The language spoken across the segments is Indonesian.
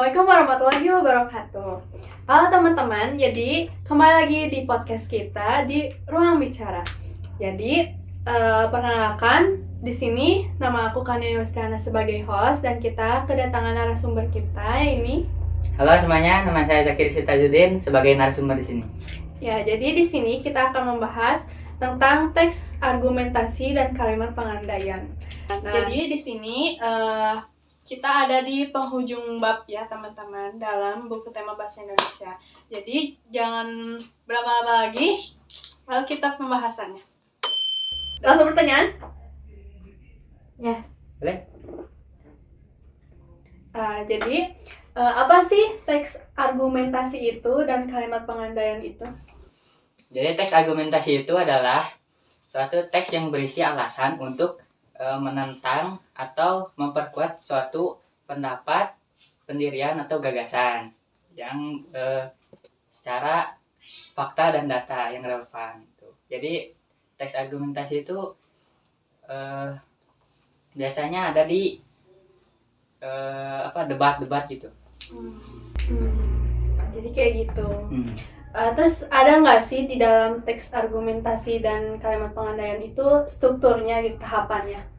Assalamualaikum warahmatullahi wabarakatuh. Halo teman-teman, jadi kembali lagi di podcast kita di Ruang Bicara. Jadi perkenalkan, di sini nama aku Kania Yustiana sebagai host dan kita kedatangan narasumber kita ini. Halo semuanya, nama saya Zakir Sitajuddin sebagai narasumber di sini. Ya, jadi di sini kita akan membahas tentang teks argumentasi dan kalimat pengandaian. Jadi di sini kita ada di penghujung bab ya teman-teman dalam buku tema bahasa Indonesia. Jadi jangan berlama-lama lagi, lalu kita pembahasannya. Langsung pertanyaan? Ya. Boleh? Jadi apa sih teks argumentasi itu dan kalimat pengandaian itu? Jadi teks argumentasi itu adalah suatu teks yang berisi alasan untuk menentang atau memperkuat suatu pendapat, pendirian atau gagasan yang secara fakta dan data yang relevan. Jadi teks argumentasi itu biasanya ada di debat-debat gitu. Jadi kayak gitu. Terus ada nggak sih di dalam teks argumentasi dan kalimat pengandaian itu strukturnya gitu, tahapannya?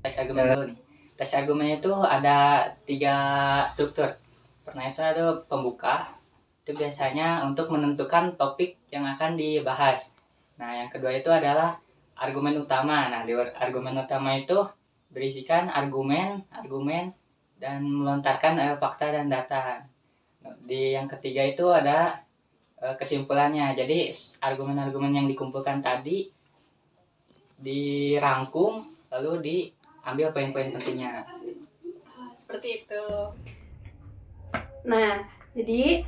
Teks argumen dulu nih. Teks argumen itu ada 3 struktur. Pertama itu ada pembuka. Itu biasanya untuk menentukan topik yang akan dibahas. Nah, yang kedua itu adalah argumen utama. Nah, di argumen utama itu berisikan argumen dan melontarkan fakta dan data. Di yang ketiga itu ada kesimpulannya. Jadi argumen-argumen yang dikumpulkan tadi dirangkum lalu diambil poin-poin pentingnya. Seperti itu. Nah, jadi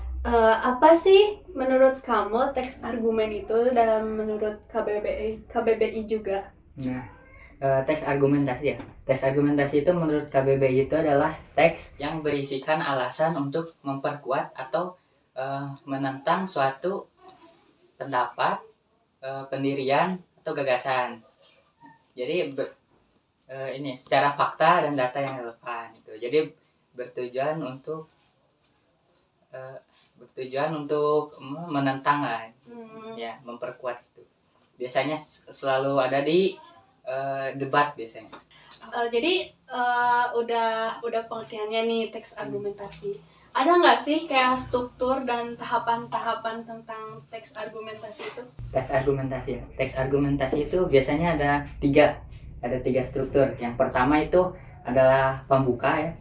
apa sih menurut kamu teks argumen itu dalam menurut KBBI juga? Nah, teks argumentasi ya. Teks argumentasi itu menurut KBBI itu adalah teks yang berisikan alasan untuk memperkuat atau menentang suatu pendapat, pendirian atau gagasan. Jadi ini secara fakta dan data yang relevan itu. Jadi bertujuan untuk menentang lah, ya memperkuat itu. Biasanya selalu ada di debat biasanya. Jadi udah pengertiannya nih teks argumentasi. Ada nggak sih kayak struktur dan tahapan-tahapan tentang teks argumentasi itu? Teks argumentasi ya. Teks argumentasi itu biasanya ada tiga struktur. Yang pertama itu adalah pembuka ya.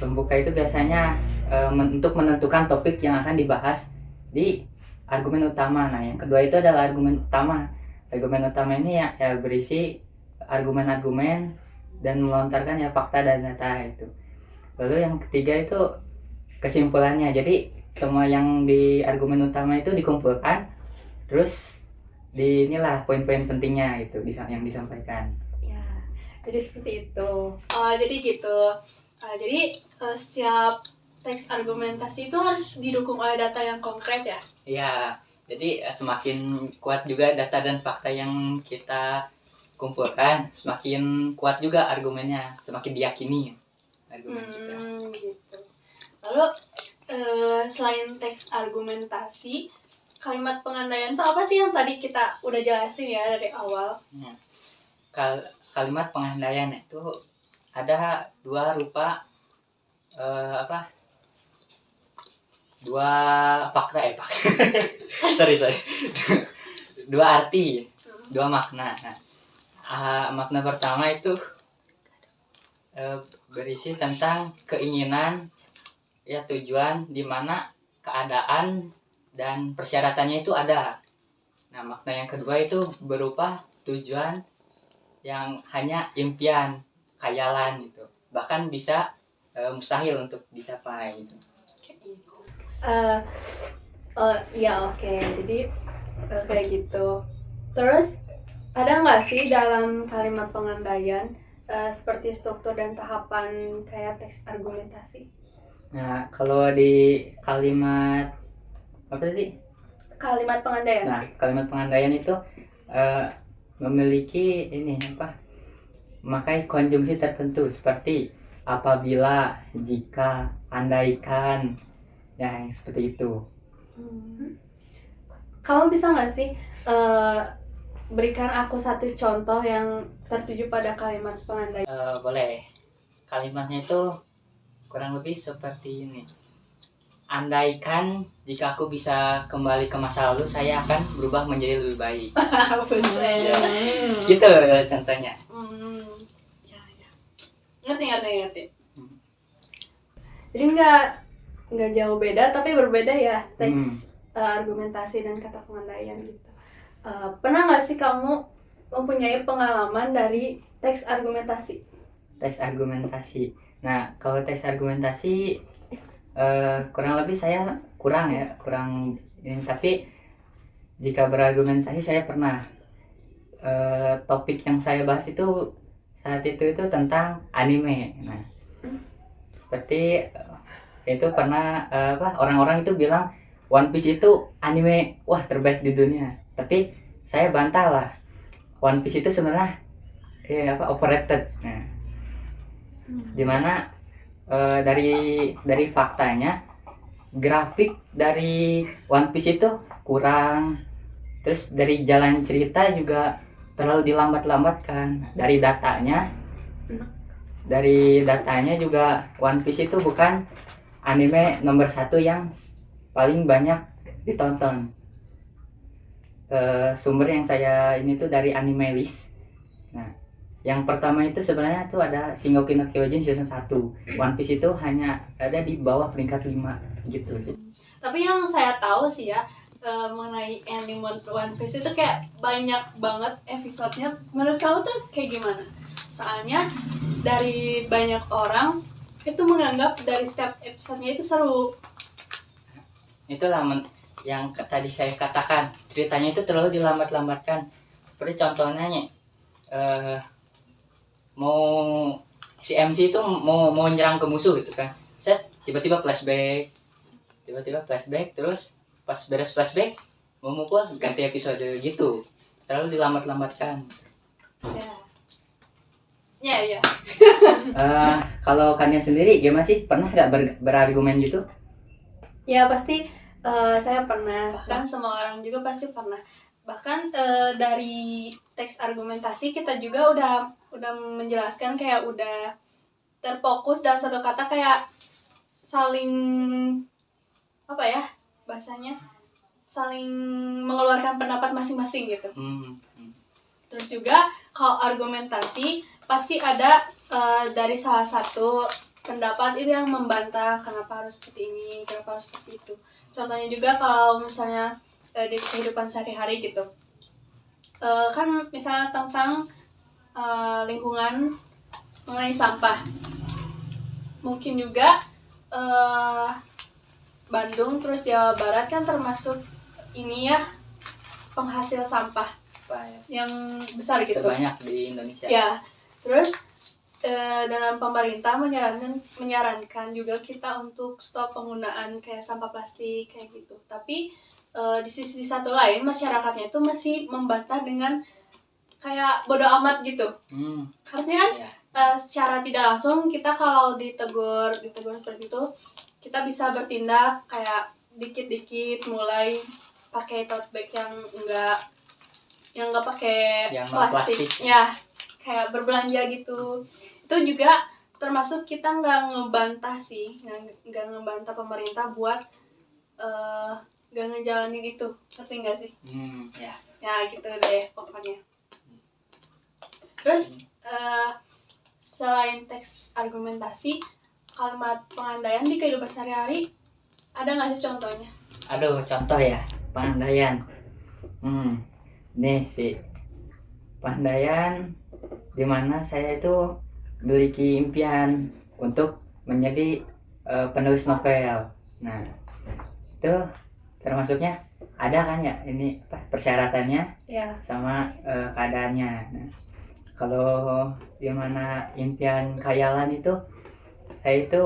Pembuka itu biasanya untuk menentukan topik yang akan dibahas di argumen utama. Nah, yang kedua itu adalah argumen utama. Argumen utama ini ya berisi argumen-argumen dan melontarkan ya fakta dan data itu. Lalu yang ketiga itu kesimpulannya. Jadi semua yang di argumen utama itu dikumpulkan, terus inilah poin-poin pentingnya itu yang disampaikan. Ya, jadi seperti itu. Jadi gitu. Jadi setiap teks argumentasi itu harus didukung oleh data yang konkret ya? Iya. Jadi semakin kuat juga data dan fakta yang kita kumpulkan, semakin kuat juga argumennya, semakin diyakini argumen kita. Gitu. Lalu selain teks argumentasi, kalimat pengandaian itu apa sih yang tadi kita udah jelasin ya dari awal? Kalimat pengandaian itu ada 2 rupa dua fakta sorry 2 arti, 2 makna. Makna pertama itu berisi tentang keinginan ya, tujuan di mana keadaan dan persyaratannya itu ada. Nah, makna yang kedua itu berupa tujuan yang hanya impian, khayalan gitu. Bahkan bisa mustahil untuk dicapai gitu. Ya oke. Jadi kayak gitu. Terus ada nggak sih dalam kalimat pengandaian seperti struktur dan tahapan kayak teks argumentasi? Nah, kalau di kalimat apa tadi? Kalimat pengandaian. Nah, kalimat pengandaian itu memiliki memakai konjungsi tertentu seperti apabila, jika, andaikan, ya yang seperti itu. Kamu bisa nggak sih berikan aku satu contoh yang tertuju pada kalimat pengandaian? Boleh. Kalimatnya itu kurang lebih seperti ini. Andaikan jika aku bisa kembali ke masa lalu, saya akan berubah menjadi lebih baik. Buset. Gitu contohnya. Ya. Ngerti. Jadi nggak jauh beda, tapi berbeda ya teks argumentasi dan kata pengandaian gitu. Pernah nggak sih kamu mempunyai pengalaman dari teks argumentasi? Teks argumentasi. Nah, kalau teks argumentasi kurang lebih saya kurang ini, tapi jika berargumentasi saya pernah. Topik yang saya bahas itu saat itu tentang anime. Nah, seperti itu pernah orang-orang itu bilang One Piece itu anime wah terbaik di dunia. Tapi saya bantah lah, One Piece itu sebenarnya overrated. Nah, dimana dari faktanya grafik dari One Piece itu kurang, terus dari jalan cerita juga terlalu dilambat-lambatkan. Dari datanya juga One Piece itu bukan anime nomor 1 yang paling banyak ditonton. Sumber yang saya ini tuh dari Anime List. Nah, yang pertama itu sebenarnya tuh ada Shingeki no Kyojin season 1. One Piece itu hanya ada di bawah peringkat 5 gitu. Tapi yang saya tahu sih ya, mengenai anime One Piece itu kayak banyak banget episodenya. Menurut kamu tuh kayak gimana? Soalnya dari banyak orang itu menganggap dari setiap episodenya itu seru. Itulah yang tadi saya katakan, ceritanya itu terlalu dilambat-lambatkan. Seperti contohnya mau si MC itu mau nyerang ke musuh gitu kan, tiba-tiba flashback, terus pas beres flashback mau mukul ganti episode gitu, terlalu dilambat-lambatkan. Ya. Kalau Kania sendiri gimana sih, pernah nggak berargumen gitu? Ya pasti saya pernah, bahkan semua orang juga pasti pernah. Bahkan dari teks argumentasi kita juga udah menjelaskan, kayak udah terfokus dalam satu kata, kayak saling bahasanya saling mengeluarkan pendapat masing-masing gitu. Terus juga kalau argumentasi pasti ada dari salah satu pendapat itu yang membantah kenapa harus seperti ini, kenapa harus seperti itu. Contohnya juga kalau misalnya di kehidupan sehari-hari gitu, kan misalnya tentang lingkungan, mengenai sampah, mungkin juga Bandung terus Jawa Barat kan termasuk ini ya, penghasil sampah yang besar gitu, terbanyak di Indonesia ya. Terus dengan pemerintah menyarankan juga kita untuk stop penggunaan kayak sampah plastik kayak gitu. Tapi di sisi satu lain masyarakatnya itu masih membantah dengan kayak bodo amat gitu. Harusnya kan secara tidak langsung kita kalau ditegur seperti itu, kita bisa bertindak kayak dikit-dikit, mulai pakai tote bag yang enggak pakai plastik ya, kayak berbelanja gitu. Itu juga termasuk kita nggak ngebantah pemerintah buat nggak ngejalanin itu, ngerti nggak sih? Ya gitu deh pokoknya. Terus selain teks argumentasi, kalimat pengandaian di kehidupan sehari-hari ada nggak sih contohnya? Aduh, contoh ya pengandaian. Nih sih pengandaian dimana saya itu memiliki impian untuk menjadi penulis novel. Nah, itu termasuknya ada kan ya ini persyaratannya ya, sama keadaannya. Nah, kalau dimana impian khayalan itu, saya itu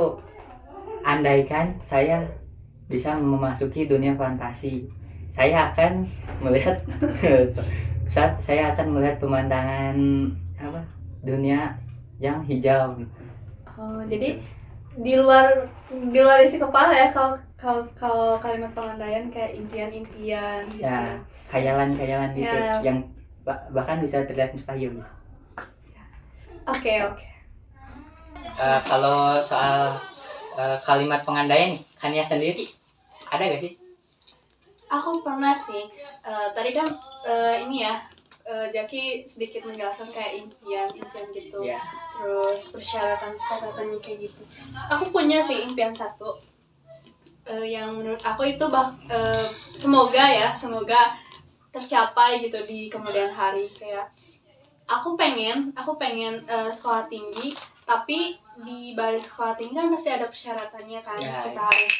andaikan saya bisa memasuki dunia fantasi, saya akan melihat saya akan melihat pemandangan dunia yang hijau gitu. Jadi di luar isi kepala ya kalau kalimat pengandaian kayak impian-impian gitu. Ya, khayalan-khayalan gitu Ya. yang bahkan bisa terlihat mustahil. Oke. Kalau soal kalimat pengandaian nih, Kania sendiri ada gak sih? Aku pernah sih. Tadi kan ini ya, Jaki sedikit menjelaskan kayak impian gitu. Ya. Terus persyaratannya kayak gitu. Aku punya sih impian satu. Yang menurut aku itu semoga tercapai gitu di kemudian hari. Kayak aku pengen sekolah tinggi, tapi di balik sekolah tinggi kan pasti ada persyaratannya kan. Ya. Kita harus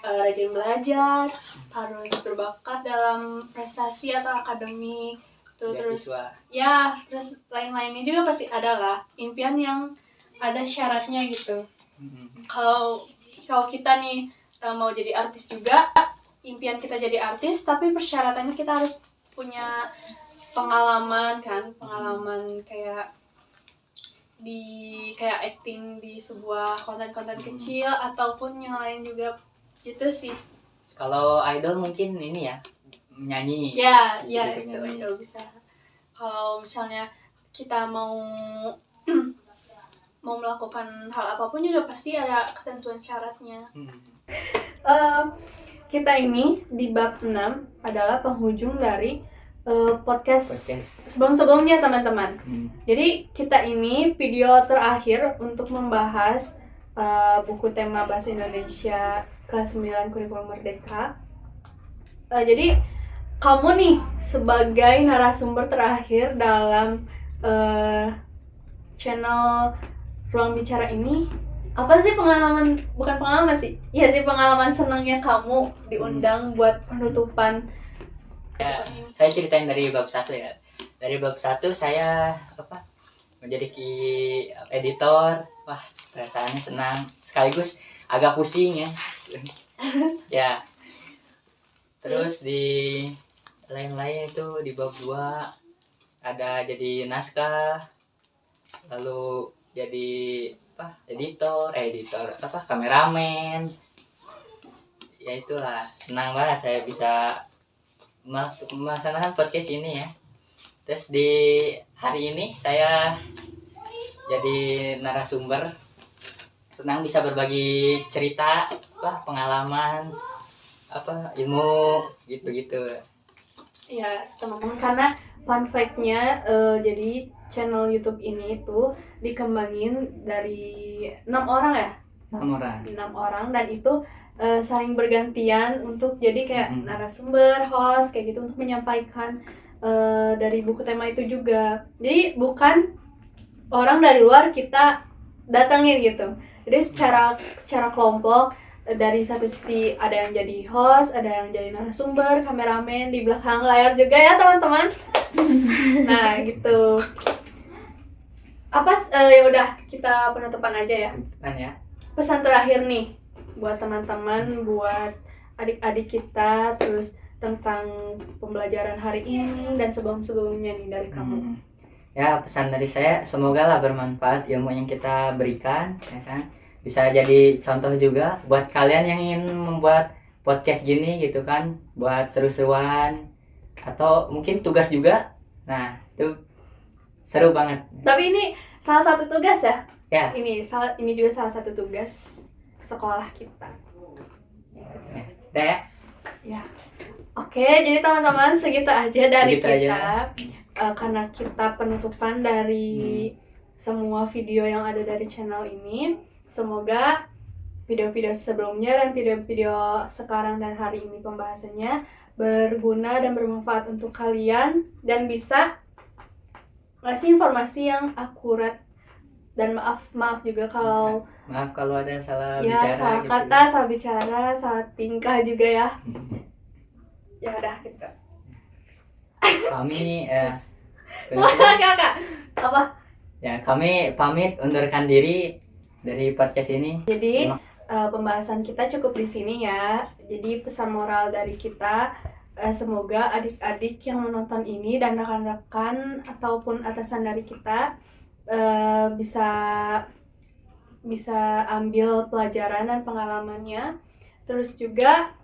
rajin belajar, harus berbakat dalam prestasi atau akademik, terus lain-lainnya juga pasti ada lah. Impian yang ada syaratnya gitu. Kalau kita nih mau jadi artis juga, impian kita jadi artis, tapi persyaratannya kita harus punya pengalaman kayak acting di sebuah konten-konten kecil ataupun yang lain juga gitu sih. Kalau idol mungkin ini ya, nyanyi. Ya, Gitu, itu bisa. Kalau misalnya kita mau melakukan hal apapun juga pasti ada ketentuan syaratnya. Kita ini di bab 6 adalah penghujung dari podcast sebelum-sebelumnya teman-teman. Jadi kita ini video terakhir untuk membahas buku tema Bahasa Indonesia kelas 9 Kurikulum Merdeka. Jadi kamu nih sebagai narasumber terakhir dalam channel Ruang Bicara ini, apa sih pengalaman senangnya kamu diundang buat penutupan? Ya, saya ceritain dari bab 1 ya. Dari bab 1 saya menjadi editor. Wah, perasaannya senang sekaligus agak pusing ya. Ya. Terus di lain-lain itu di bab 2 ada jadi naskah, lalu jadi editor, kameramen. Ya itulah, senang banget saya bisa melaksanakan podcast ini ya. Terus di hari ini saya jadi narasumber, senang bisa berbagi cerita, pengalaman, ilmu gitu. Ya teman-teman, karena fun fact-nya jadi channel YouTube ini itu dikembangin dari 6 orang ya? 6 orang, dan itu saling bergantian untuk jadi kayak narasumber, host kayak gitu untuk menyampaikan dari buku tema itu juga. Jadi bukan orang dari luar kita datangin gitu. Jadi secara kelompok, dari satu sisi ada yang jadi host, ada yang jadi narasumber, kameramen di belakang layar juga ya teman-teman. Nah gitu. Ya udah, kita penutupan aja ya. Pesan terakhir nih buat teman-teman, buat adik-adik kita, terus tentang pembelajaran hari ini dan sebelum-sebelumnya nih dari kamu. Ya, pesan dari saya, semoga lah bermanfaat ilmu yang kita berikan, ya kan. Bisa jadi contoh juga buat kalian yang ingin membuat podcast gini gitu kan, buat seru-seruan atau mungkin tugas juga. Nah, itu seru banget. Tapi ini salah satu tugas ya? Ya. Ini juga salah satu tugas sekolah kita. Udah ya? Ya. Oke, jadi teman-teman segitu aja dari kita. Karena kita penutupan dari semua video yang ada dari channel ini. Semoga video-video sebelumnya dan video-video sekarang dan hari ini pembahasannya berguna dan bermanfaat untuk kalian dan bisa ngasih informasi yang akurat. Dan maaf juga kalau ada salah ya, bicara, salah gitu. kata, salah bicara, salah tingkah juga ya. Ya udah gitu. Kami Kakak apa? Ya, kami pamit undurkan diri dari podcast ini. Jadi pembahasan kita cukup di sini ya. Jadi pesan moral dari kita, semoga adik-adik yang menonton ini dan rekan-rekan ataupun atasan dari kita bisa bisa ambil pelajaran dan pengalamannya. Terus juga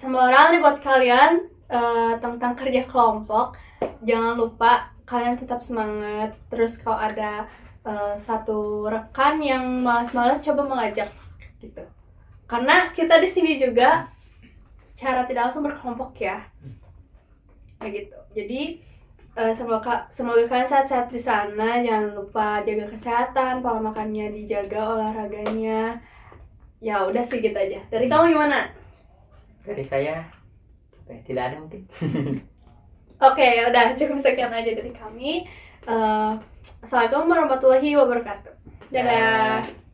moral nih buat kalian tentang kerja kelompok. Jangan lupa kalian tetap semangat. Terus kalau ada satu rekan yang malas-malas, coba mengajak gitu. Karena kita di sini juga secara tidak langsung berkelompok ya. Kayak gitu. Jadi semoga kalian sehat-sehat di sana. Jangan lupa jaga kesehatan, pola makannya dijaga, olahraganya. Ya udah sih gitu aja. Dari kamu gimana? Dari saya tidak ada mungkin. Oke, ya udah cukup sekian aja dari kami. Assalamualaikum warahmatullahi wabarakatuh. Dadah.